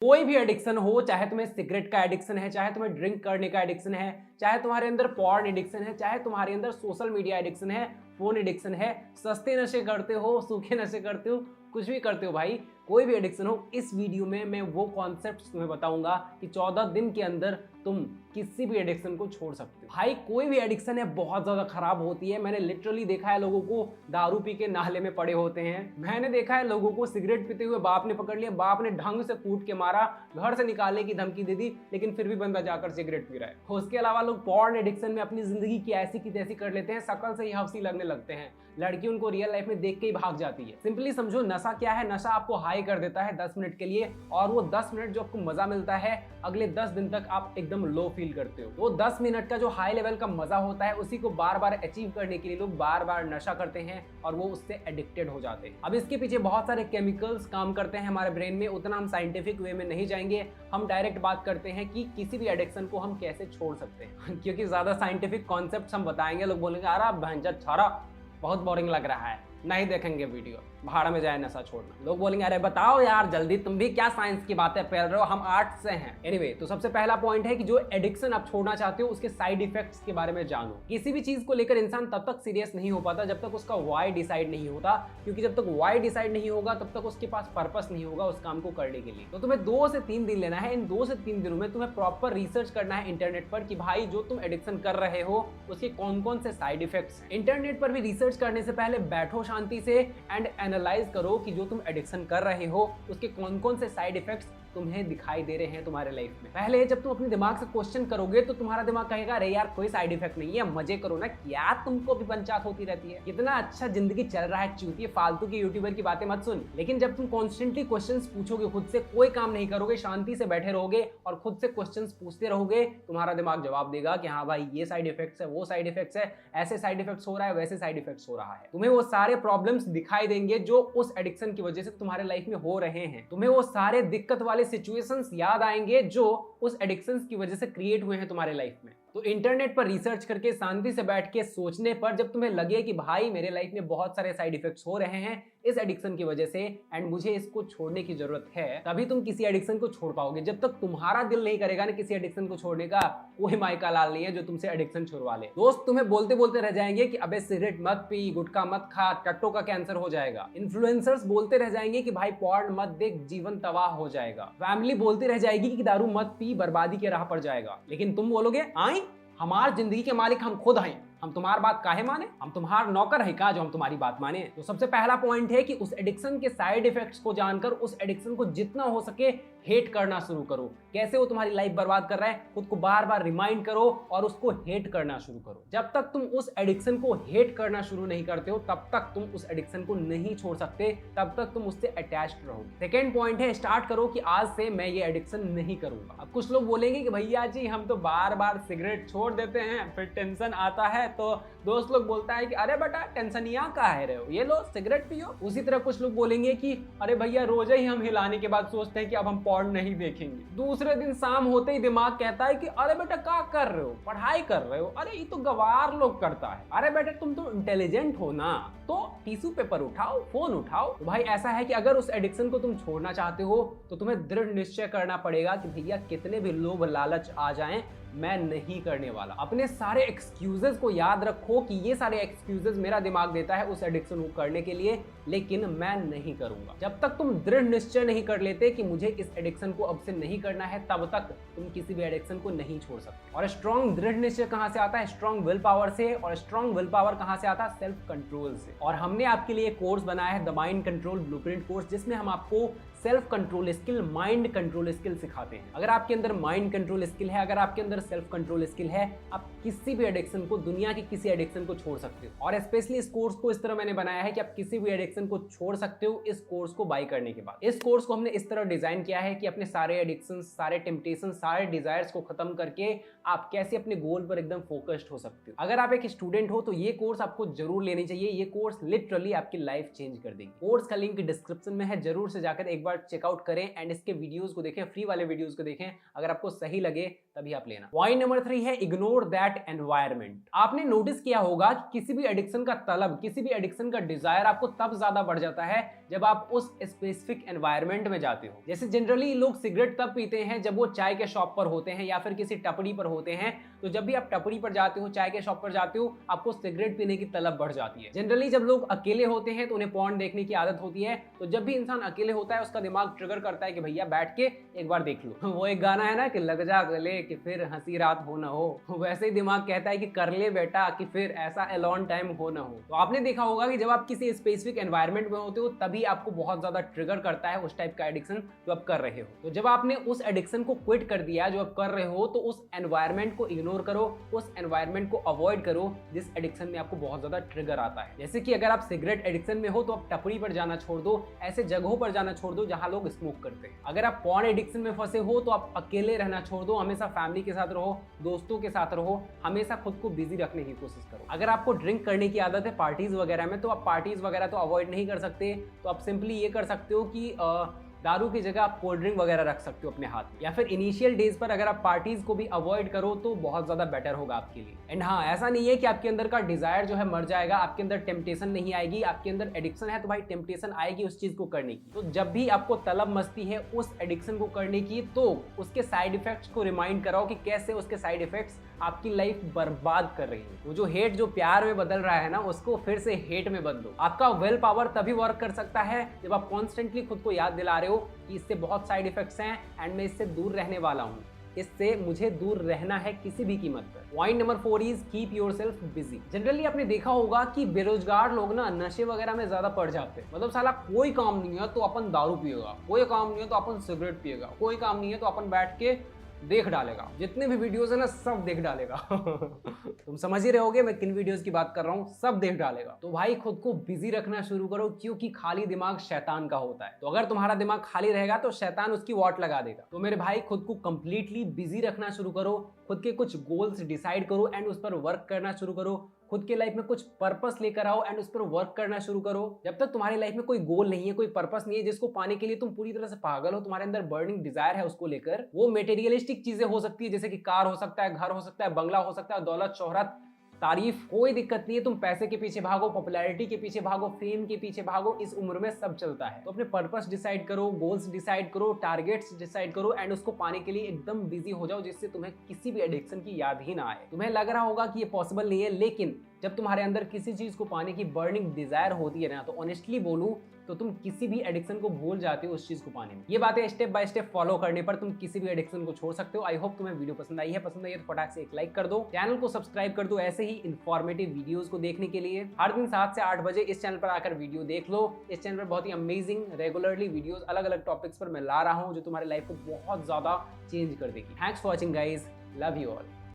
कोई भी एडिक्शन हो, चाहे तुम्हें सिगरेट का एडिक्शन है, चाहे तुम्हें ड्रिंक करने का एडिक्शन है, चाहे तुम्हारे अंदर पॉर्न एडिक्शन है, चाहे तुम्हारे अंदर सोशल मीडिया एडिक्शन है, फोन एडिक्शन है, सस्ते नशे करते हो, सूखे नशे करते हो, कुछ भी करते हो भाई, कोई भी एडिक्शन हो, इस वीडियो में मैं वो कॉन्सेप्ट्स तुम्हें बताऊंगा कि 14 दिन के अंदर तुम किसी भी एडिक्शन को छोड़ सकते हो। भाई कोई भी एडिक्शन है बहुत ज्यादा खराब होती है। मैंने लिटरली देखा है लोगों को दारू पी के नाले में पड़े होते हैं। मैंने देखा है लोगों को सिगरेट पीते हुए बाप ने पकड़ लिया, बाप ने ढंग से कूट के मारा, घर से निकालने की धमकी दे दी, लेकिन फिर भी बंदा जाकर सिगरेट पी रहा है। उसके अलावा लोग पॉर्न एडिक्शन में अपनी जिंदगी की ऐसी की तैसी कर लेते हैं, शकल से ही हंसी लगने लगते हैं, लड़की उनको रियल लाइफ में देख के ही भाग जाती है। सिंपली समझो नशा क्या है, नशा आपको हाई कर देता है 10 मिनट के लिए, और वो 10 मिनट जो आपको मजा मिलता है अगले 10 दिन तक आप एकदम लो फील करते हो। वो 10 मिनट का जो हाई लेवल का मजा होता है उसी को बार बार अचीव करने के लिए लोग बार बार नशा करते हैं और वो उससे एडिक्टेड हो जाते हैं। अब इसके पीछे बहुत सारे केमिकल्स काम करते हैं हमारे ब्रेन में, उतना हम साइंटिफिक वे में नहीं जाएंगे। हम डायरेक्ट बात करते हैं कि किसी भी एडिक्शन को हम कैसे छोड़ सकते हैं क्योंकि ज्यादा साइंटिफिक कॉन्सेप्ट्स हम बताएंगे, लोग बोलेंगे अरे भंजा छारा बहुत बोरिंग लग रहा है, नहीं देखेंगे वीडियो, भाड़ में जाए नशा छोड़ना। लोग बोलेंगे अरे बताओ यार जल्दी, तुम भी क्या साइंस की बातें फैल रहे हो, हम आर्ट्स से हैं। एनीवे, तो सबसे पहला पॉइंट है कि जो एडिक्शन आप छोड़ना चाहते हो उसके साइड इफेक्ट्स के बारे में जानो। किसी भी चीज को लेकर इंसान तब तक सीरियस नहीं हो पाता जब तक उसका वाई डिसाइड नहीं होता, क्योंकि जब तक वाई डिसाइड नहीं होगा तब तक उसके पास पर्पस नहीं होगा उस काम को करने के लिए। तो तुम्हें 2 से 3 दिन लेना है। इन 2 से 3 दिनों में तुम्हें प्रॉपर रिसर्च करना है इंटरनेट पर कि भाई जो तुम एडिक्शन कर रहे हो उसके कौन कौन से साइड इफेक्ट्स हैं। इंटरनेट पर भी रिसर्च करने से पहले बैठो शांति से एंड एनालाइज करो कि जो तुम एडिक्शन कर रहे हो उसके कौन कौन से साइड इफेक्ट्स तुम्हें दिखाई दे रहे हैं तुम्हारे लाइफ में। पहले जब तुम अपने दिमाग से क्वेश्चन करोगे तो तुम्हारा दिमाग कहेगा अरे यार कोई साइड इफेक्ट नहीं है, मजे करो ना, क्या तुमको भी पंचायत होती रहती है, कितना अच्छा जिंदगी चल रहा है, चूतिए फालतू की यूट्यूबर की बातें मत सुन। लेकिन जब तुम कॉन्स्टेंटली क्वेश्चंस पूछोगे, खुद से कोई काम नहीं करोगे, शांति से बैठे रहोगे और खुद से क्वेश्चंस पूछते रहोगे, तुम्हारा दिमाग जवाब देगा कि हाँ भाई ये साइड इफेक्ट्स है, वो साइड इफेक्ट्स है, ऐसे साइड इफेक्ट्स हो रहा है, वैसे साइड इफेक्ट्स हो रहा है। तुम्हें वो सारे प्रॉब्लम्स दिखाई देंगे जो उस एडिक्शन की वजह से तुम्हारे लाइफ में हो रहे हैं। तुम्हें वो सारे दिक्कत वाले सिचुएशंस याद आएंगे जो उस एडिक्शन की वजह से क्रिएट हुए हैं तुम्हारे लाइफ में। तो इंटरनेट पर रिसर्च करके शांति से बैठ के सोचने पर जब तुम्हें लगे कि भाई मेरे लाइफ में बहुत सारे साइड इफेक्ट्स हो रहे हैं इस एडिक्शन की वजह से एंड मुझे इसको छोड़ने की जरूरत है, तभी तुम किसी एडिक्शन को छोड़ पाओगे। जब तक तुम्हारा दिल नहीं करेगा ना किसी एडिक्शन को छोड़ने का, कोई माइका लाल नहीं है जो तुमसे एडिक्शन छुड़वा ले। दोस्त तुम्हें बोलते बोलते रह जाएंगे कि अबे सिगरेट मत पी, गुटखा मत खा, टट्टो का कैंसर हो जाएगा। इन्फ्लुएंसर्स बोलते रह जाएंगे कि भाई पॉर्न मत देख, जीवन तबाह हो जाएगा। फैमिली बोलती रह जाएगी कि दारू मत पी, बर्बादी के राह पर जाएगा। लेकिन तुम बोलोगे आई हमार जिंदगी के मालिक हम खुद हैं, हम तुम्हारी बात काहे माने, हम तुम्हार नौकर है का जो हम तुम्हारी बात माने। तो सबसे पहला पॉइंट है कि उस एडिक्शन के साइड इफेक्ट्स को जानकर उस एडिक्शन को जितना हो सके हेट करना शुरू करो। कैसे वो तुम्हारी लाइफ बर्बाद कर रहा है खुद को बार बार रिमाइंड करो और उसको हेट करना शुरू करो। जब तक तुम उस एडिक्शन को हेट करना शुरू नहीं करते हो तब तक तुम उस एडिक्शन को नहीं छोड़ सकते, तब तक तुम उससे अटैच्ड रहोगे। सेकेंड पॉइंट है स्टार्ट करो कि आज से मैं ये एडिक्शन नहीं करूंगा। अब कुछ लोग बोलेंगे कि भैया जी हम तो बार बार सिगरेट छोड़ देते हैं, फिर टेंशन आता है तो दोस्त लोग बोलता है कि अरे बेटा टेंशन यहाँ का है रहे हो, ये लो सिगरेट पियो। उसी तरह कुछ लोग बोलेंगे कि अरे भैया रोज ही हम हिलाने के बाद सोचते हैं कि अब हम पॉर्न नहीं देखेंगे। दूसरे दिन शाम होते ही दिमाग कहता है कि अरे बेटा क्या कर रहे हो, पढ़ाई कर रहे हो, अरे ये तो गवार लोग करता है, अरे बेटा तुम तो इंटेलिजेंट हो ना, तो टिश्यू पेपर उठाओ, फोन उठाओ। तो भाई ऐसा है कि अगर उस एडिक्शन को तुम छोड़ना चाहते हो तो तुम्हें दृढ़ निश्चय करना पड़ेगा कि भैया कितने भी लोभ लालच आ जाएं मैं नहीं करने वाला। अपने सारे एक्सक्यूजेस को याद रखो कि ये सारे एक्सक्यूजेस मेरा दिमाग देता है उस एडिक्शन को करने के लिए, लेकिन मैं नहीं करूंगा। जब तक तुम दृढ़ निश्चय नहीं कर लेते कि मुझे इस एडिक्शन को अब से नहीं करना है तब तक तुम किसी भी एडिक्शन को नहीं छोड़ सकते। और स्ट्रॉन्ग दृढ़ निश्चय कहां से आता है? स्ट्रॉन्ग विल पावर से। और स्ट्रॉन्ग विल पावर कहां से आता है? सेल्फ कंट्रोल से। और हमने आपके लिए कोर्स बनाया है the mind control blueprint course, जिसमें हम आपको self control skill, mind control skill सिखाते हैं। अगर आपके अंदर माइंड कंट्रोल स्किल है, अगर आपके अंदर सेल्फ कंट्रोल स्किल है, आप किसी भी एडिक्शन को, दुनिया की किसी एडिक्शन को छोड़ सकते हो। और स्पेशली इस कोर्स को इस तरह मैंने बनाया है कि आप किसी भी एडिक्शन को छोड़ सकते हो इस कोर्स को बाय करने के बाद। इस कोर्स को हमने इस तरह डिजाइन किया है कि अपने सारे एडिक्शन, सारे टेम्पटेशन, सारे डिजायर्स को खत्म करके आप कैसे अपने गोल पर एकदम फोकस्ड हो सकते हो। अगर आप एक स्टूडेंट हो तो ये कोर्स आपको जरूर लेनी चाहिए। ये कोर्स लिटरली आपकी लाइफ चेंज कर देगी। कोर्स का लिंक डिस्क्रिप्शन में है, जरूर से जाकर एक बार बार चेकआउट करें एंड इसके वीडियोस को देखें, फ्री वाले वीडियोस को देखें। अगर आपको सही लगे तभी आप लेना। पॉइंट नंबर 3 है इग्नोर दैट एनवायरनमेंट। आपने नोटिस किया होगा कि किसी भी एडिक्शन का तलब, किसी भी एडिक्शन का डिजायर आपको तब ज्यादा बढ़ जाता है जब आप उस स्पेसिफिक एनवायरनमेंट में जाते हो। जैसे जनरली लोग सिगरेट तब पीते हैं जब वो चाय के शॉप पर होते हैं या फिर किसी टपरी पर होते हैं। तो जब भी आप टपरी पर जाते हो, चाय के शॉप पर जाते हो, आपको सिगरेट पीने की तलब बढ़ जाती है। जनरली जब लोग अकेले होते हैं तो उन्हें पॉर्न देखने की आदत होती है। तो जब भी इंसान अकेले होता है उसका दिमाग ट्रिगर करता है कि भैया बैठ के एक बार देख लो। वो एक गाना है ना कि लग जा गले कि फिर हंसी रात हो ना हो, वैसे ही दिमाग कहता है कि कर ले बेटा कि फिर ऐसा एलोन टाइम हो ना हो। तो आपने देखा होगा कि जब आप किसी स्पेसिफिक एनवायरनमेंट में होते हो तभी आपको बहुत ज्यादा ट्रिगर करता है उस टाइप का एडिक्शन जो आप कर रहे हो। तो जब आपने उस एडिक्शन को क्विट कर दिया जो आप कर रहे हो, तो उस एनवायरनमेंट को इग्नोर करो, उस एनवायरनमेंट को अवॉइड करो जिस एडिक्शन में आपको बहुत ज्यादा ट्रिगर आता है। जैसे कि अगर आप सिगरेट एडिक्शन में हो तो आप टपरी पर जाना छोड़ दो, ऐसे जगहों पर जाना छोड़ दो जहां लोग स्मोक करते हैं। अगर आप पॉर्न एडिक्शन में फंसे हो तो आप अकेले रहना छोड़ दो, हमेशा फैमिली के साथ रहो, दोस्तों के साथ रहो, हमेशा खुद को बिजी रखने की कोशिश करो। अगर आपको ड्रिंक करने की आदत है पार्टीज वगैरह में, तो आप पार्टीज वगैरह तो अवॉइड नहीं कर सकते। तो आप सिंपली ये कर सकते हो कि दारू की जगह आप कोल्ड ड्रिंक वगैरह रख सकते हो अपने हाथ में। या फिर इनिशियल डेज पर अगर आप पार्टीज को भी अवॉइड करो तो बहुत ज्यादा बेटर होगा आपके लिए। एंड हाँ, ऐसा नहीं है कि आपके अंदर का डिजायर जो है मर जाएगा, आपके अंदर टेम्पटेशन नहीं आएगी। आपके अंदर एडिक्शन है तो भाई टेम्पटेशन आएगी उस चीज को करने की। तो जब भी आपको तलब मस्ती है उस एडिक्शन को करने की, तो उसके साइड इफेक्ट्स को रिमाइंड कराओ कि कैसे उसके साइड इफेक्ट्स आपकी लाइफ बर्बाद कर रही है। वो जो हेट जो प्यार में बदल रहा है ना, उसको फिर से हेट में बदलो। आपका विल पावर तभी वर्क कर सकता है जब आप कॉन्स्टेंटली खुद को याद दिला रहे हो कि इससे बहुत साइड इफेक्ट्स हैं एंड मैं इससे दूर रहने वाला हूँ, इससे मुझे दूर रहना है किसी भी कीमत पर। Point number 4 is keep yourself busy. Generally आपने देखा होगा कि बेरोजगार लोग ना नशे वगैरह में ज्यादा पड़ जाते हैं। मतलब साला कोई काम नहीं है तो अपन दारू पिएगा, कोई काम नहीं है तो अपन सिगरेट पिएगा, कोई काम नहीं है तो अपन बैठ के देख डालेगा, जितने भी वीडियोस है ना सब देख डालेगा। तुम समझ ही रहे होगे मैं किन वीडियोस की बात कर रहा हूँ, सब देख डालेगा। तो भाई खुद को बिजी रखना शुरू करो, क्योंकि खाली दिमाग शैतान का होता है। तो अगर तुम्हारा दिमाग खाली रहेगा तो शैतान उसकी वाट लगा देगा। तो मेरे भाई खुद को कंप्लीटली बिजी रखना शुरू करो, खुद के कुछ गोल्स डिसाइड करो एंड उस पर वर्क करना शुरू करो। खुद के लाइफ में कुछ पर्पस लेकर आओ एंड उस पर वर्क करना शुरू करो। जब तक तुम्हारी लाइफ में कोई गोल नहीं है, कोई पर्पस नहीं है जिसको पाने के लिए तुम पूरी तरह से पागल हो, तुम्हारे अंदर बर्निंग डिजायर है उसको लेकर, वो मटेरियलिस्टिक चीजें हो सकती है, जैसे कि कार हो सकता है, घर हो सकता है, बंगला हो सकता है, दौलत, शोहरत, तारीफ, कोई दिक्कत नहीं है। तुम पैसे के पीछे भागो, पॉपुलैरिटी के पीछे भागो, फेम के पीछे भागो, इस उम्र में सब चलता है। तो अपने पर्पस डिसाइड करो, गोल्स डिसाइड करो, टारगेट्स डिसाइड करो एंड उसको पाने के लिए एकदम बिजी हो जाओ, जिससे तुम्हें किसी भी एडिक्शन की याद ही ना आए। तुम्हें लग रहा होगा कि ये पॉसिबल नहीं है, लेकिन जब तुम्हारे अंदर किसी चीज को पाने की बर्निंग डिजायर होती है ना, तो ऑनेस्टली बोलूं तो तुम किसी भी एडिक्शन को भूल जाते हो उस चीज को पाने में। ये बातें स्टेप बाय स्टेप फॉलो करने पर तुम किसी भी एडिक्शन को छोड़ सकते हो। आई होप तुम्हें वीडियो पसंद आई है। पसंद आई है तो फटाक से एक लाइक कर दो, चैनल को सब्सक्राइब कर दो ऐसे ही इंफॉर्मेटिव वीडियोस को देखने के लिए। हर दिन 7 से 8 बजे इस चैनल पर आकर वीडियो देख लो। इस चैनल पर बहुत ही अमेजिंग रेगुलरली वीडियोस अलग अलग टॉपिक्स पर मैं ला रहा हूँ जो तुम्हारे लाइफ को बहुत ज्यादा चेंज कर देगी। Thanks for watching guys, love you all.